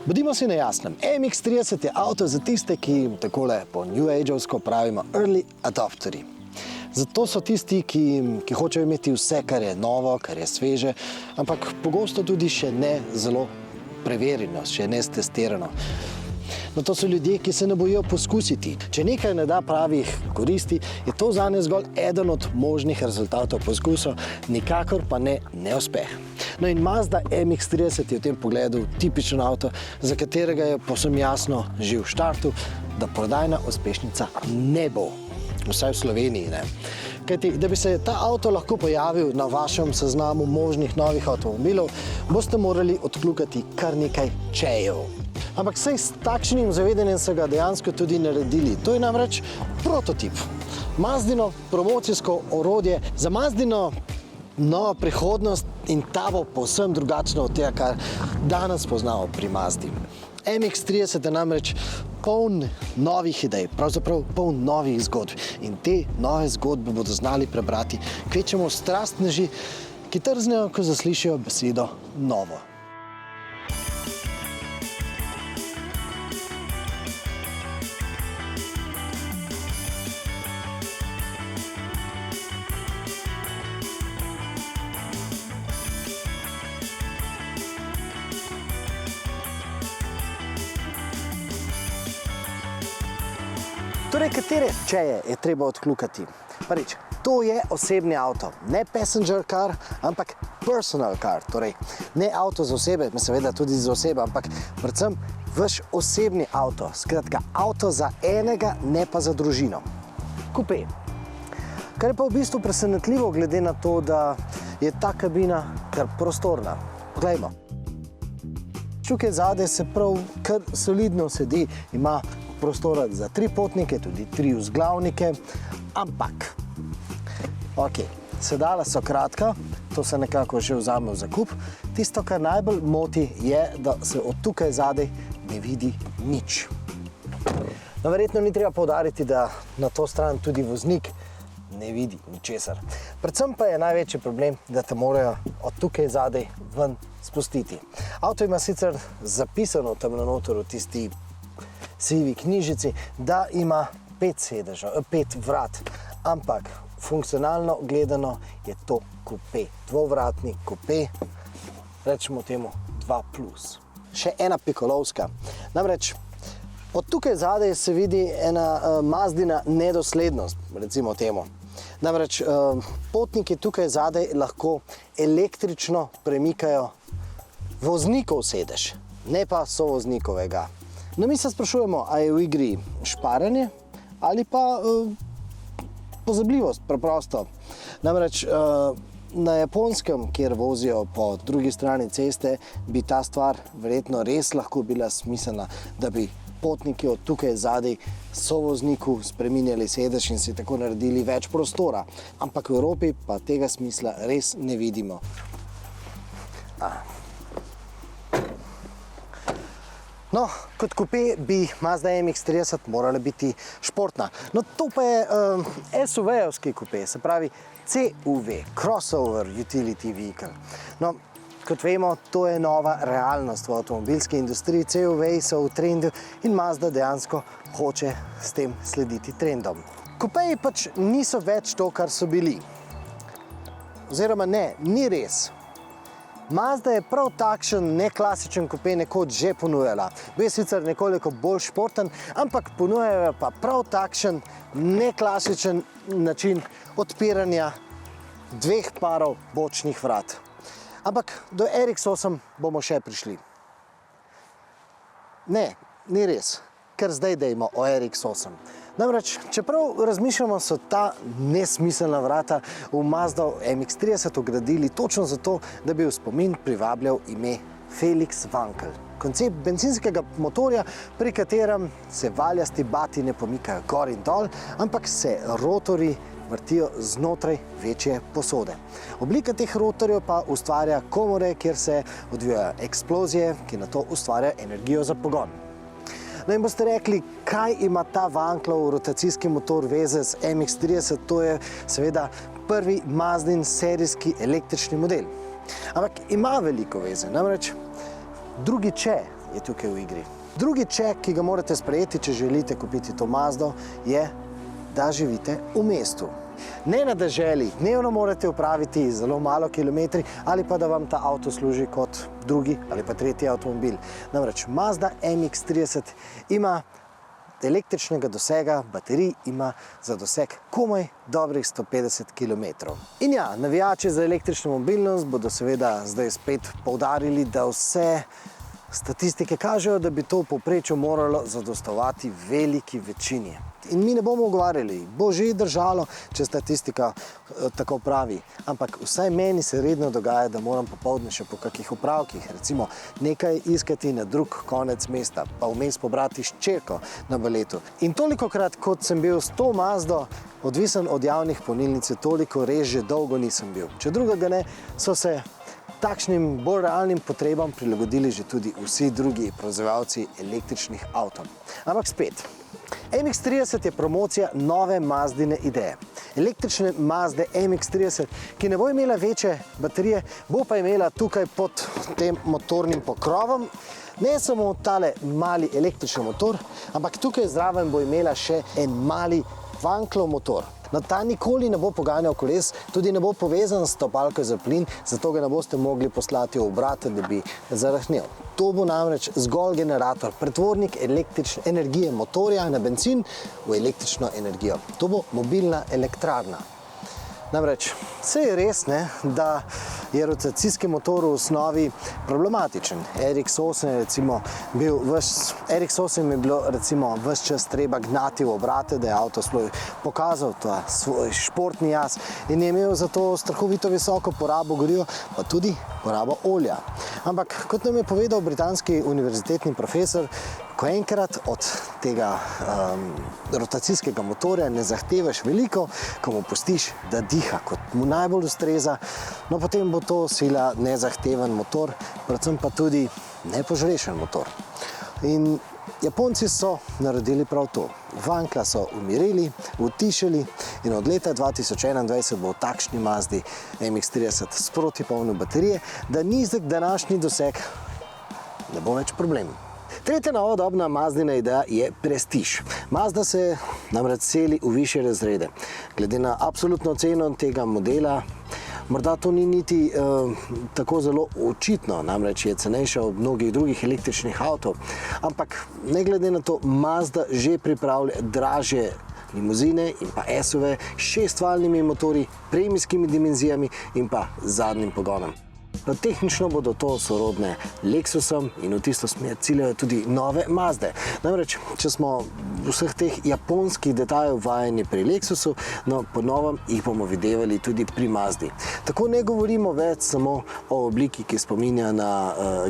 Bodimo si na jasnem, MX-30 je avto za tiste, ki jim takole po New Age-ovsko pravimo early adopterji. Zato so tisti, ki hočejo imeti vse, kar je novo, kar je sveže, ampak pogosto tudi še ne zelo preverjeno, še ne stestirano. No, to so ljudje, ki se ne bojijo poskusiti. Če nekaj ne da pravih koristi, je to zanje zgolj eden od možnih rezultatov poskusov, nikakor pa ne neuspeh. No in Mazda MX-30 je v tem pogledu tipičen avto, za katerega je povsem jasno že v štartu, da prodajna uspešnica ne bo. Vsaj v Sloveniji ne. Kajti, da bi se ta avto lahko pojavil na vašem seznamu možnih novih avtomobilov, boste morali odkljukati kar nekaj čejev. Ampak saj s takšnim zavedanjem so ga dejansko tudi naredili. To je namreč prototip. Mazdino promocijsko orodje za Mazdino novo prihodnost in ta bo povsem drugačna od tega, kar danes poznamo pri Mazdi. MX-30 je namreč poln novih idej, pravzaprav poln novih zgodb. In te nove zgodbe bodo znali prebrati kvečjemu strastneži, ki trznejo, ko zaslišijo besedo novo. Torej, katere čeje je treba odkljukati? Prvič, to je osebni avto, ne passenger car, ampak personal car, torej ne avto za osebe, seveda tudi za osebe, ampak predvsem vaš osebni avto, skratka avto za enega, ne pa za družino. Kupe. Kar je pa v bistvu presenetljivo glede na to, da je ta kabina kar prostorna. Poglejmo. Tukaj zadaj se prav kar solidno sedi, ima prostora za 3 potnike, tudi 3 vzglavnike, ampak, sedala so kratka, to se nekako že vzame v zakup. Tisto, kar najbolj moti, je, da se od tukaj zadaj ne vidi nič. No, verjetno ni treba poudariti, da na to stran tudi voznik ne vidi ničesar. Predvsem pa je največji problem, da te morajo od tukaj zadaj ven spustiti. Avto ima sicer zapisano tam na noter v tisti sivi knjižici, da ima 5 vrat, ampak funkcionalno gledano je to kupe, dvovratni kupe, rečemo temu 2+. Še ena pikolovska. Namreč, od tukaj zadaj se vidi ena Mazdina nedoslednost, recimo temu. Namreč, potniki tukaj zadaj lahko električno premikajo voznikov sedež, ne pa sovoznikovega. No, mi se sprašujemo, a je v igri šparanje ali pa pozabljivost, preprosto. Namreč na Japonskem, kjer vozijo po drugi strani ceste, bi ta stvar verjetno res lahko bila smiselna, da bi potniki od tukaj zadaj sovozniku spreminjali sedež in si tako naredili več prostora. Ampak v Evropi pa tega smisla res ne vidimo. No, kot kupe bi Mazda MX-30 morala biti športna. No, to pa je SUV-evski kupe, se pravi CUV, Crossover Utility Vehicle. No, kot vemo, to je nova realnost v avtomobilski industriji. CUV-ji so v trendu in Mazda dejansko hoče s tem slediti trendom. Kupeji pač niso več to, kar so bili. Oziroma ne, ni res. Mazda je prav takšen neklasičen kupe nekoč že ponujala. Bil je sicer nekoliko bolj športen, ampak ponujajo pa prav takšen neklasičen način odpiranja 2 parov bočnih vrat. Ampak do RX-8 bomo še prišli. Ne, ni res, ker zdaj dejmo o RX-8. Namreč, čeprav razmišljamo, so ta nesmiselna vrata v Mazda MX-30 vgradili točno zato, da bi v spomin privabljal ime Felix Wankel. Koncept bencinskega motorja, pri katerem se valjasti bati ne pomikajo gor in dol, ampak se rotorji vrtijo znotraj večje posode. Oblika teh rotorjev pa ustvarja komore, kjer se odvijajo eksplozije, ki nato ustvarjajo energijo za pogon. No in boste rekli, kaj ima ta Wankelov rotacijski motor veze z MX-30, to je seveda prvi Mazdin serijski električni model. Ampak ima veliko veze, namreč drugi če je tukaj v igri. Drugi ček, ki ga morate sprejeti, če želite kupiti to Mazdo, je, da živite v mestu. Ne na deželi, dnevno morate opraviti zelo malo kilometri ali pa da vam ta avto služi kot drugi ali pa tretji avtomobil. Namreč Mazda MX-30 ima električnega dosega, baterij ima za doseg komaj dobrih 150 km. In ja, navijači za električno mobilnost bodo seveda zdaj spet poudarili, da vse statistike kažejo, da bi to v povprečju moralo zadostovati veliki večini. In mi ne bomo ugovarjali, bo že držalo, če statistika tako pravi. Ampak vsaj meni se redno dogaja, da moram popoldne še po kakih opravkih, recimo nekaj iskati na drug konec mesta, pa vmes pobrati hčerko na baletu. In tolikokrat, kot sem bil s to Mazdo odvisen od javnih polnilnic, toliko res že dolgo nisem bil. Če drugega ne, so se takšnim bolj realnim potrebam prilagodili že tudi vsi drugi proizvajalci električnih avtov. Ampak spet, MX-30 je promocija nove Mazdine ideje. Električne Mazde MX-30, ki ne bo imela večje baterije, bo pa imela tukaj pod tem motornim pokrovom ne samo tale mali električni motor, ampak tukaj zraven bo imela še en mali Wankelov motor. No, ta nikoli ne bo poganjal koles, tudi ne bo povezan s stopalko za plin, zato ga ne boste mogli poslati v obrat, da bi zarahnel. To bo namreč zgolj generator, pretvornik električne energije motorja na bencin v električno energijo. To bo mobilna elektrarna. Namreč, vse je res, da je rotacijski motor v osnovi problematičen. RX-8 je bilo recimo ves čas treba gnati v obrate, da je avto sploh pokazal ta svoj športni jaz in je imel zato strahovito visoko porabo goriva, pa tudi porabo olja. Ampak, kot nam je povedal britanski univerzitetni profesor, ko enkrat od tega rotacijskega motorja ne zahtevaš veliko, ko mu pustiš, da diha, kot mu najbolj ustreza, no potem bo to sila nezahteven motor, predvsem pa tudi nepožrešen motor. In Japonci so naredili prav to. Wankla so umirili, utišali in od leta 2021 bo v takšni Mazdi MX-30 sproti polno baterije, da nizek današnji doseg ne bo več problem. Tretja novodobna Mazdina ideja je prestiž. Mazda se namreč seli v višje razrede. Glede na absolutno ceno tega modela, morda to ni niti tako zelo očitno, namreč je cenejša od mnogih drugih električnih avtov. Ampak ne glede na to, Mazda že pripravlja dražje limuzine in pa SUV s 6-valjnimi motorji, premijskimi dimenzijami in pa zadnjim pogonom. No, tehnično bodo to sorodne Lexusom in v tisto smer ciljajo tudi nove Mazde. Namreč, če smo vseh teh japonskih detajlov vajeni pri Lexusu, no, po novem jih bomo videvali tudi pri Mazdi. Tako ne govorimo več samo o obliki, ki spominja na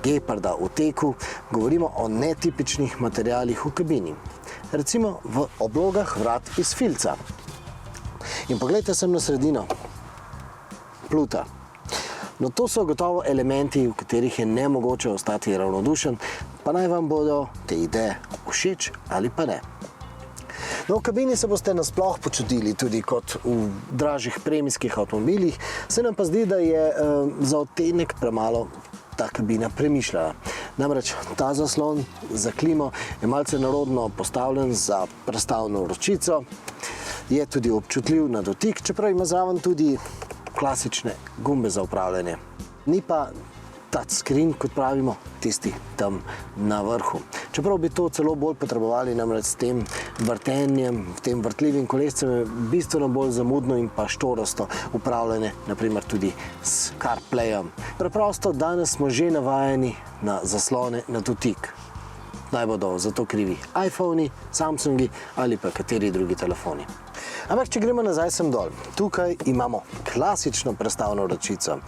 geparda v teku, govorimo o netipičnih materialih v kabini. Recimo v oblogah vrat iz filca. In poglejte sem na sredino. Pluta. No, to so gotovo elementi, v katerih je nemogoče ostati ravnodušen, pa naj vam bodo te ideje všeč ali pa ne. No, v kabini se boste nasploh počutili tudi kot v dražjih premijskih avtomobilih, se nam pa zdi, da je za odtenek premalo ta kabina premišljena. Namreč ta zaslon za klimo je malce nerodno postavljen za prestavno ročico, je tudi občutljiv na dotik, čeprav ima zraven tudi klasične gumbe za upravljanje. Ni pa touchscreen, kot pravimo, tisti tam na vrhu. Čeprav bi to celo bolj potrebovali, namreč s tem vrtenjem, tem vrtljivim kolescem je bistveno bolj zamudno in pa štorosto upravljanje, naprimer tudi s CarPlayom. Preprosto, danes smo že navajeni na zaslone na dotik. Naj bodo zato krivi iPhoni, Samsungi ali pa kateri drugi telefoni. Ampak, če gremo nazaj sem dol, tukaj imamo klasično prestavno ročico.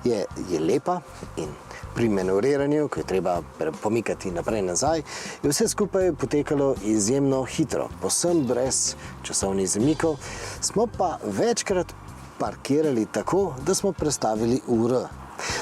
Je lepa in pri manevriranju, ko je treba pomikati naprej nazaj, je vse skupaj potekalo izjemno hitro, povsem brez časovnih zamikov, smo pa večkrat parkirali tako, da smo prestavili v R.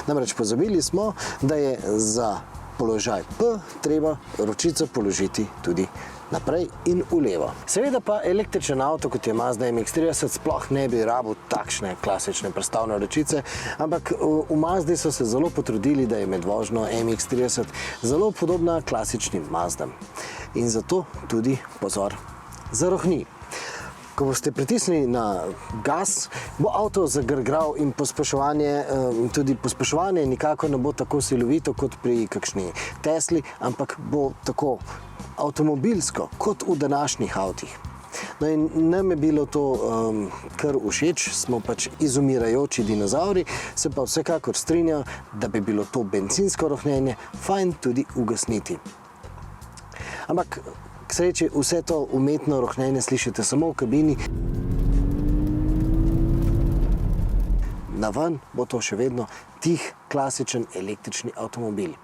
Namreč pozabili smo, da je za položaj P treba ročico položiti tudi naprej in v levo. Seveda pa električen avto, kot je Mazda MX-30, sploh ne bi rabil takšne klasične prestavne ročice, ampak v Mazdi so se zelo potrudili, da je med vožnjo MX-30 zelo podobna klasičnim Mazdam. In zato tudi, pozor, zarohni. Ko boste pritisnili na gas, bo avto zagrgral in tudi pospeševanje nikakor ne bo tako silovito kot pri kakšni Tesli, ampak bo tako avtomobilsko kot v današnjih avtih. No in nam je bilo to kar všeč, smo pač izumirajoči dinozavri, se pa vsekakor strinjajo, da bi bilo to bencinsko rohnenje fajn tudi ugasniti. Ampak k sreči vse to umetno rohnenje slišite samo v kabini. Naven bo to še vedno tih, klasičen električni avtomobil.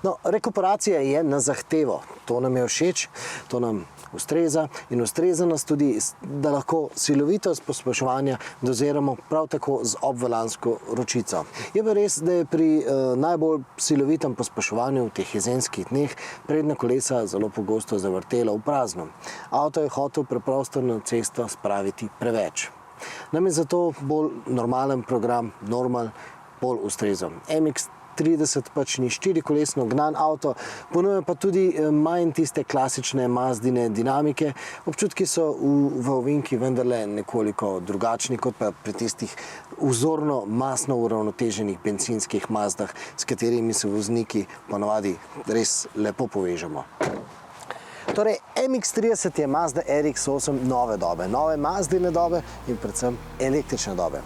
No, rekuperacija je na zahtevo. To nam je všeč, to nam ustreza in ustreza nas tudi, da lahko silovitost pospeševanja doziramo prav tako z obvolansko ročico. Je pa res, da je pri najbolj silovitem pospeševanju v teh jesenskih dneh prednja kolesa zelo pogosto zavrtela v prazno. Avto je hotel preprosto na cesto spraviti preveč. Nam je zato bolj normalen program, normal, bolj ustrezan. MX-30 pač ni štirikolesno gnan avto, ponuja pa tudi manj tiste klasične Mazdine dinamike. Občutki so v ovinki vendarle nekoliko drugačni, kot pa pri tistih vzorno, masno uravnoteženih bencinskih Mazdah, s katerimi se vozniki ponavadi res lepo povežemo. Torej, MX-30 je Mazda RX-8 nove dobe, nove Mazdine dobe in predvsem električne dobe.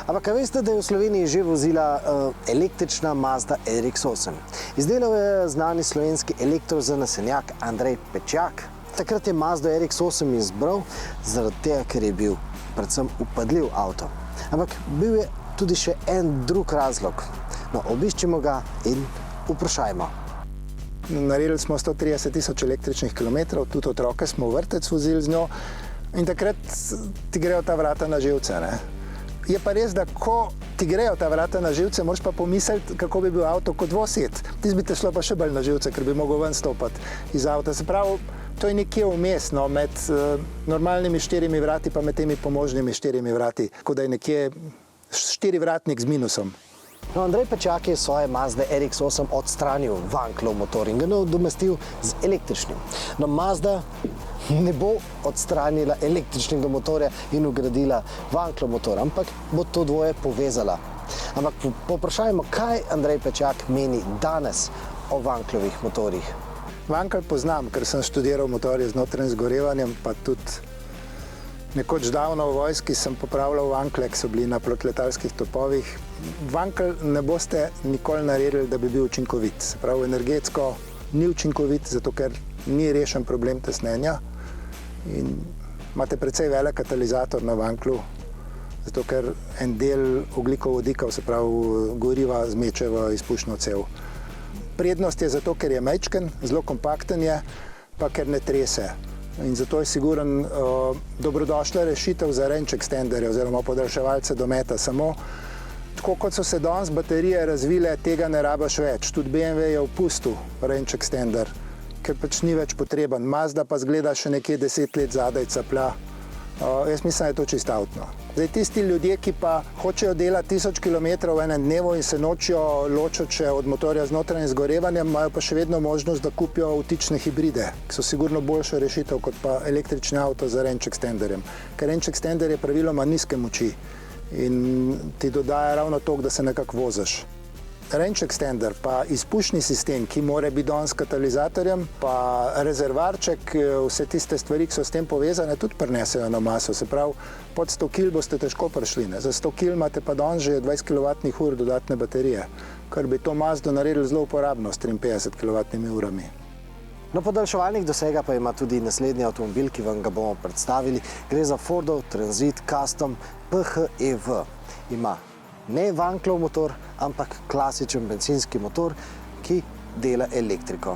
Ampak veste, da je v Sloveniji že vozila električna Mazda RX-8. Izdelal je znani slovenski elektrozanesenjak Andrej Pečjak. Takrat je Mazda RX-8 izbral zaradi tega, ker je bil predvsem vpadljiv avto. Ampak bil je tudi še en drug razlog. No, obiščimo ga in vprašajmo. Naredili smo 130 000 električnih kilometrov, tudi otroke smo v vrtec vozili z njo in takrat ti grejo ta vrata na živce. Ne? Je pa res, da ko ti grejo ta vrata na živce, moraš pa pomisliti, kako bi bil avto kot dvosed. Ti bi te šlo pa še bolj na živce, ker bi mogel ven stopati iz avta. Se pravi, to je nekje vmes, no, med normalnimi 4 vrati pa med temi pomožnimi 4 vrati, tako da je nekje 4-vratnik z minusom. No, Andrej Pečjak je svoje Mazde RX-8 odstranil vanklov motor in ga nadomestil z električnim. No, Mazda ne bo odstranila električnega motorja in vgradila vanklov motor, ampak bo to dvoje povezala. Ampak poprašajmo, kaj Andrej Pečjak meni danes o vanklovih motorjih. Vankel poznam, ker sem študiral motorje z notranjim zgorevanjem, pa tudi nekoč davno v vojski sem popravljal vankle, ki so bili na protletalskih topovih. Vankel ne boste nikoli naredili, da bi bil učinkovit. Se pravi, energetsko ni učinkovit, zato ker ni rešen problem tesnenja in imate precej velik katalizator na vanklu, zato ker en del ogljikovodikov, se pravi goriva, zmeče v izpušno cev. Prednost je zato, ker je majčken, zelo kompakten je, pa ker ne trese. In zato je siguren dobrodošla rešitev za range extenderje oziroma podaljševalce dometa. Samo tako kot so se danes baterije razvile, tega ne rabiš več. Tudi BMW je opustil range extender, ker pač ni več potreben. Mazda pa zgleda še nekje 10 let zadaj caplja. Jaz mislim, da je to čisto avtno. Zdaj, tisti ljudje, ki pa hočejo delati 1000 km v enem dnevu in se nočijo ločiti od motorja z notranjim zgorevanjem, imajo pa še vedno možnost, da kupijo vtične hibride, ki so sigurno boljša rešitev kot pa električni avto z range extenderjem. Ker range extender je praviloma nizke moči in ti dodaja ravno to, da se nekako voziš. Range extender pa izpušni sistem, ki mora biti danes s katalizatorjem, pa rezervarček, vse tiste stvari, ki so s tem povezane, tudi prinesejo na maso. Se pravi, pod 100 kg boste težko prišli. Za 100 kg imate pa danes že 20 kWh dodatne baterije, kar bi to Mazdo naredili zelo uporabno s 53 kWh. No, podaljševalnik dosega pa ima tudi naslednji avtomobil, ki vam ga bomo predstavili. Gre za Fordov Transit Custom PHEV. Ima ne vanklov motor, ampak klasičen bencinski motor, ki dela elektriko.